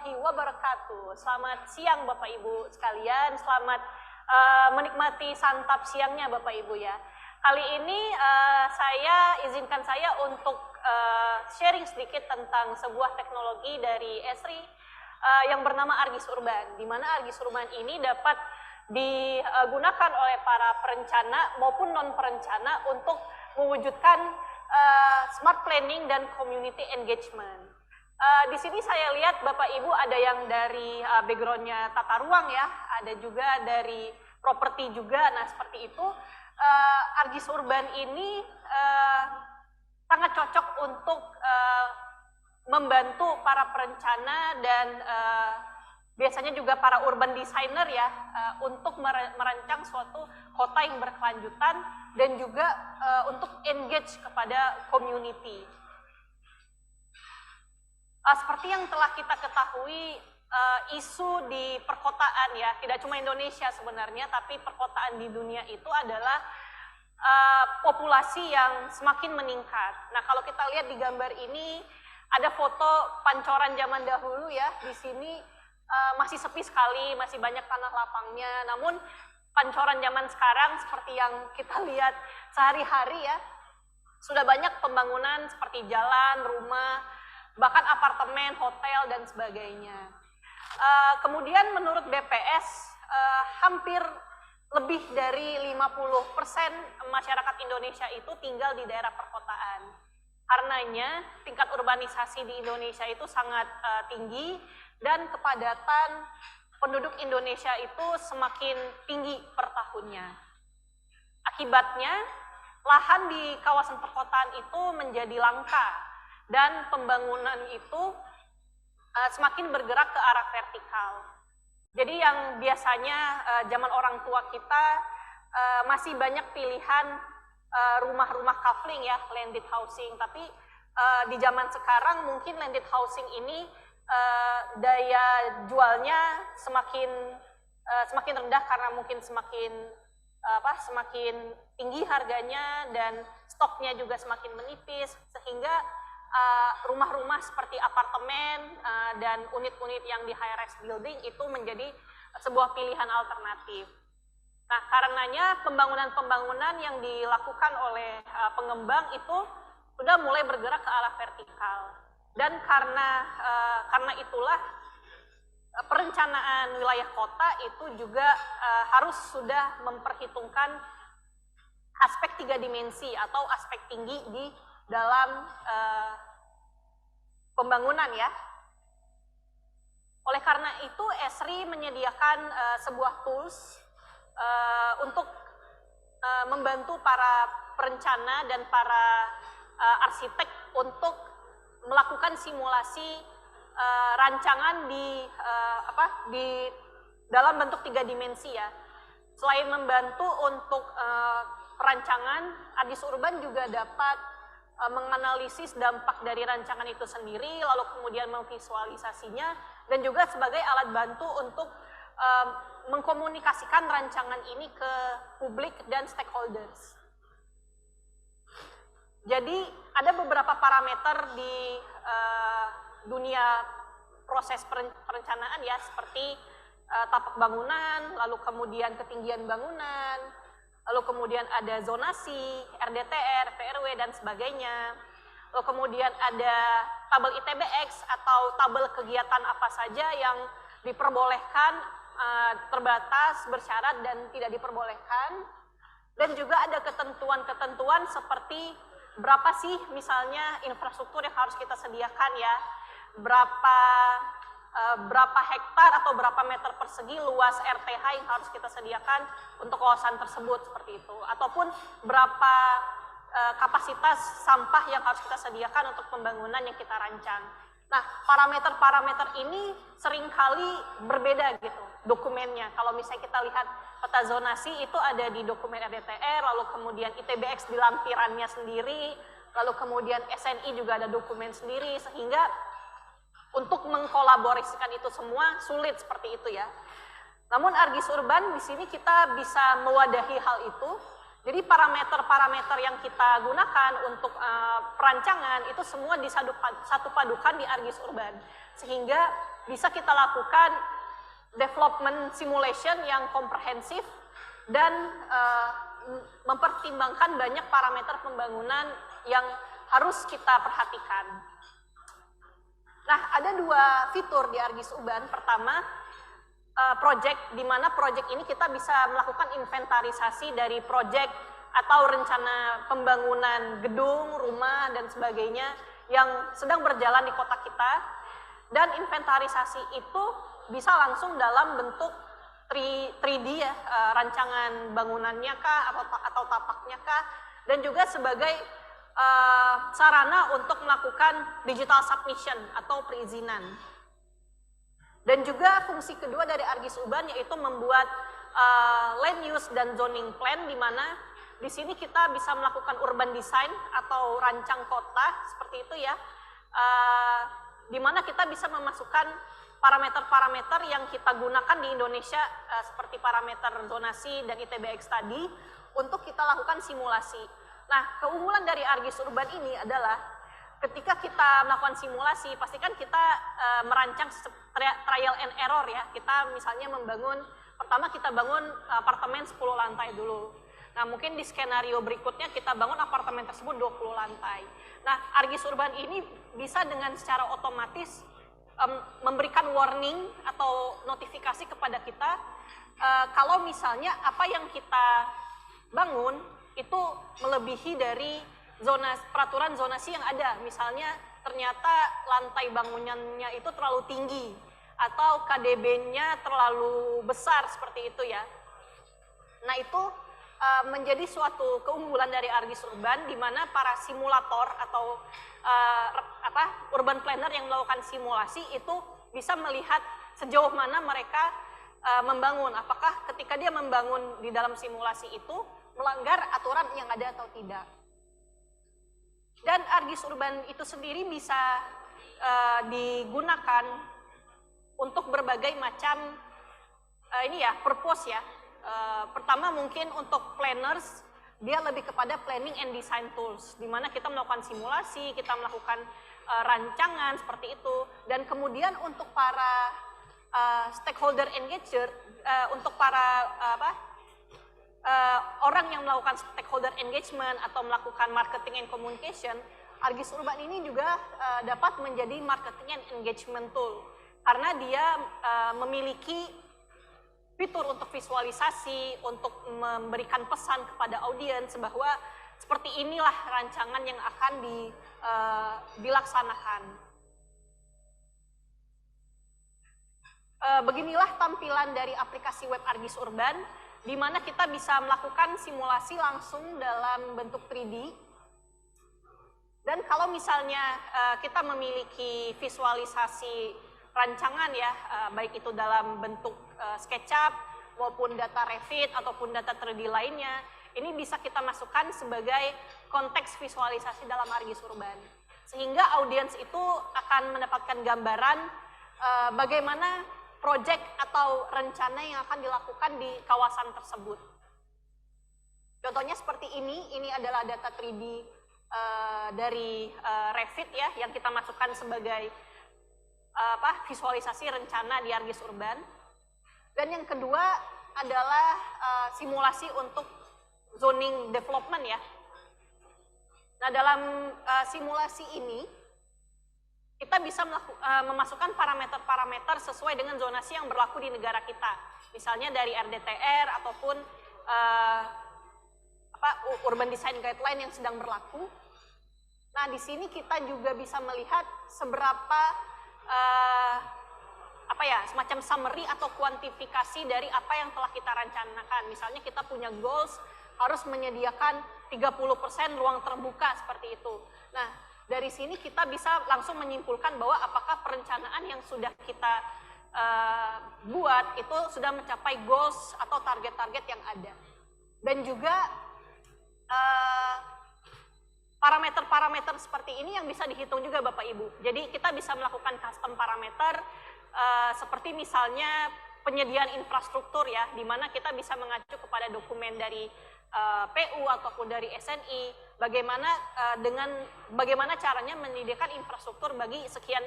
warahmatullahi wabarakatuh. Selamat siang Bapak Ibu sekalian, selamat menikmati santap siangnya Bapak Ibu ya. Kali ini izinkan saya untuk sharing sedikit tentang sebuah teknologi dari Esri yang bernama Argis Urban, di mana Argis Urban ini dapat digunakan oleh para perencana maupun non-perencana untuk mewujudkan smart planning dan community engagement. Di sini saya lihat Bapak Ibu ada yang dari backgroundnya tata ruang ya, ada juga dari properti juga. Nah seperti itu Argis Urban ini sangat cocok untuk membantu para perencana dan biasanya juga para urban designer ya untuk merancang suatu kota yang berkelanjutan dan juga untuk engage kepada community. Seperti yang telah kita ketahui, isu di perkotaan ya, tidak cuma Indonesia sebenarnya, tapi perkotaan di dunia itu adalah populasi yang semakin meningkat. Nah, kalau kita lihat di gambar ini, ada foto pancoran zaman dahulu ya, di sini masih sepi sekali, masih banyak tanah lapangnya. Namun, pancoran zaman sekarang seperti yang kita lihat sehari-hari ya, sudah banyak pembangunan seperti jalan, rumah, bahkan apartemen, hotel, dan sebagainya. Kemudian menurut BPS, hampir lebih dari 50% masyarakat Indonesia itu tinggal di daerah perkotaan. Karenanya, tingkat urbanisasi di Indonesia itu sangat tinggi, dan kepadatan penduduk Indonesia itu semakin tinggi per tahunnya. Akibatnya, lahan di kawasan perkotaan itu menjadi langka, dan pembangunan itu semakin bergerak ke arah vertikal. Jadi yang biasanya zaman orang tua kita masih banyak pilihan rumah-rumah kafling ya, landed housing. Tapi di zaman sekarang mungkin landed housing ini daya jualnya semakin rendah karena mungkin semakin tinggi harganya dan stoknya juga semakin menipis, sehingga rumah-rumah seperti apartemen dan unit-unit yang di high-rise building itu menjadi sebuah pilihan alternatif. Nah, karenanya pembangunan-pembangunan yang dilakukan oleh pengembang itu sudah mulai bergerak ke arah vertikal. Dan karena itulah perencanaan wilayah kota itu juga harus sudah memperhitungkan aspek 3 dimensi atau aspek tinggi di dalam pembangunan ya. Oleh karena itu Esri menyediakan sebuah tools untuk membantu para perencana dan para arsitek untuk melakukan simulasi rancangan di dalam bentuk 3 dimensi ya. Selain membantu untuk perancangan, Argis Urban juga dapat menganalisis dampak dari rancangan itu sendiri, lalu kemudian memvisualisasinya, dan juga sebagai alat bantu untuk mengkomunikasikan rancangan ini ke publik dan stakeholders. Jadi ada beberapa parameter di dunia proses perencanaan ya, seperti tapak bangunan, lalu kemudian ketinggian bangunan, lalu kemudian ada zonasi, RDTR, PRW, dan sebagainya. Lalu kemudian ada tabel ITBX atau tabel kegiatan apa saja yang diperbolehkan, terbatas, bersyarat, dan tidak diperbolehkan. Dan juga ada ketentuan-ketentuan seperti berapa sih misalnya infrastruktur yang harus kita sediakan ya, berapa hektar atau berapa meter persegi luas RTH yang harus kita sediakan untuk kawasan tersebut seperti itu, ataupun berapa kapasitas sampah yang harus kita sediakan untuk pembangunan yang kita rancang. Nah, parameter-parameter ini seringkali berbeda gitu dokumennya. Kalau misalnya kita lihat peta zonasi itu ada di dokumen RDTR, lalu kemudian ITBX di lampirannya sendiri, lalu kemudian SNI juga ada dokumen sendiri, sehingga untuk mengkolaborasikan itu semua sulit seperti itu ya. Namun Argis Urban di sini kita bisa mewadahi hal itu. Jadi parameter-parameter yang kita gunakan untuk perancangan itu semua disatu padukan di Argis Urban, sehingga bisa kita lakukan development simulation yang komprehensif dan mempertimbangkan banyak parameter pembangunan yang harus kita perhatikan. Nah, ada dua fitur di ArcGIS Urban. Pertama, project, di mana project ini kita bisa melakukan inventarisasi dari project atau rencana pembangunan gedung, rumah, dan sebagainya yang sedang berjalan di kota kita. Dan inventarisasi itu bisa langsung dalam bentuk 3D ya, rancangan bangunannya kah atau tapaknya kah, dan juga sebagai sarana untuk melakukan digital submission atau perizinan. Dan juga fungsi kedua dari ArcGIS Urban yaitu membuat land use dan zoning plan, di mana di sini kita bisa melakukan urban design atau rancang kota seperti itu ya, di mana kita bisa memasukkan parameter-parameter yang kita gunakan di Indonesia seperti parameter zonasi dan ITBX tadi untuk kita lakukan simulasi. Nah, keunggulan dari ArcGIS Urban ini adalah ketika kita melakukan simulasi, pastikan kita merancang trial and error ya. Kita misalnya membangun, pertama kita bangun apartemen 10 lantai dulu. Nah, mungkin di skenario berikutnya kita bangun apartemen tersebut 20 lantai. Nah, ArcGIS Urban ini bisa dengan secara otomatis memberikan warning atau notifikasi kepada kita kalau misalnya apa yang kita bangun itu melebihi dari peraturan zonasi yang ada. Misalnya ternyata lantai bangunannya itu terlalu tinggi atau KDB-nya terlalu besar seperti itu ya. Nah, itu menjadi suatu keunggulan dari ArcGIS Urban, di mana para simulator atau urban planner yang melakukan simulasi itu bisa melihat sejauh mana mereka membangun. Apakah ketika dia membangun di dalam simulasi itu melanggar aturan yang ada atau tidak. Dan ArcGIS Urban itu sendiri bisa digunakan untuk berbagai macam purpose ya. Pertama mungkin untuk planners, dia lebih kepada planning and design tools, di mana kita melakukan simulasi, kita melakukan rancangan seperti itu. Dan kemudian untuk para stakeholder engager, untuk para orang yang melakukan stakeholder engagement atau melakukan marketing and communication, ArcGIS Urban ini juga dapat menjadi marketing and engagement tool, karena dia memiliki fitur untuk visualisasi, untuk memberikan pesan kepada audiens bahwa seperti inilah rancangan yang akan dilaksanakan. Beginilah tampilan dari aplikasi web ArcGIS Urban, di mana kita bisa melakukan simulasi langsung dalam bentuk 3D. Dan kalau misalnya kita memiliki visualisasi rancangan ya, baik itu dalam bentuk SketchUp maupun data Revit ataupun data 3D lainnya, ini bisa kita masukkan sebagai konteks visualisasi dalam ArcGIS Urban. Sehingga audiens itu akan mendapatkan gambaran bagaimana proyek atau rencana yang akan dilakukan di kawasan tersebut. Contohnya seperti ini adalah data 3D dari Revit ya, yang kita masukkan sebagai visualisasi rencana di ArcGIS Urban. Dan yang kedua adalah simulasi untuk zoning development ya. Nah, dalam simulasi ini kita bisa memasukkan parameter-parameter sesuai dengan zonasi yang berlaku di negara kita. Misalnya dari RDTR ataupun urban design guideline yang sedang berlaku. Nah, di sini kita juga bisa melihat seberapa semacam summary atau kuantifikasi dari apa yang telah kita rencanakan. Misalnya kita punya goals harus menyediakan 30% ruang terbuka seperti itu. Nah, dari sini kita bisa langsung menyimpulkan bahwa apakah perencanaan yang sudah kita buat itu sudah mencapai goals atau target-target yang ada. Dan juga parameter-parameter seperti ini yang bisa dihitung juga Bapak Ibu. Jadi kita bisa melakukan custom parameter seperti misalnya penyediaan infrastruktur ya, di mana kita bisa mengacu kepada dokumen dari PU ataupun dari SNI, bagaimana caranya menyediakan infrastruktur bagi sekian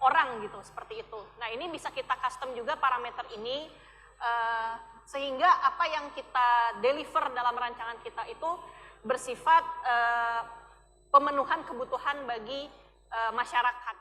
orang gitu, seperti itu. Nah ini bisa kita custom juga parameter ini, sehingga apa yang kita deliver dalam rancangan kita itu bersifat pemenuhan kebutuhan bagi masyarakat.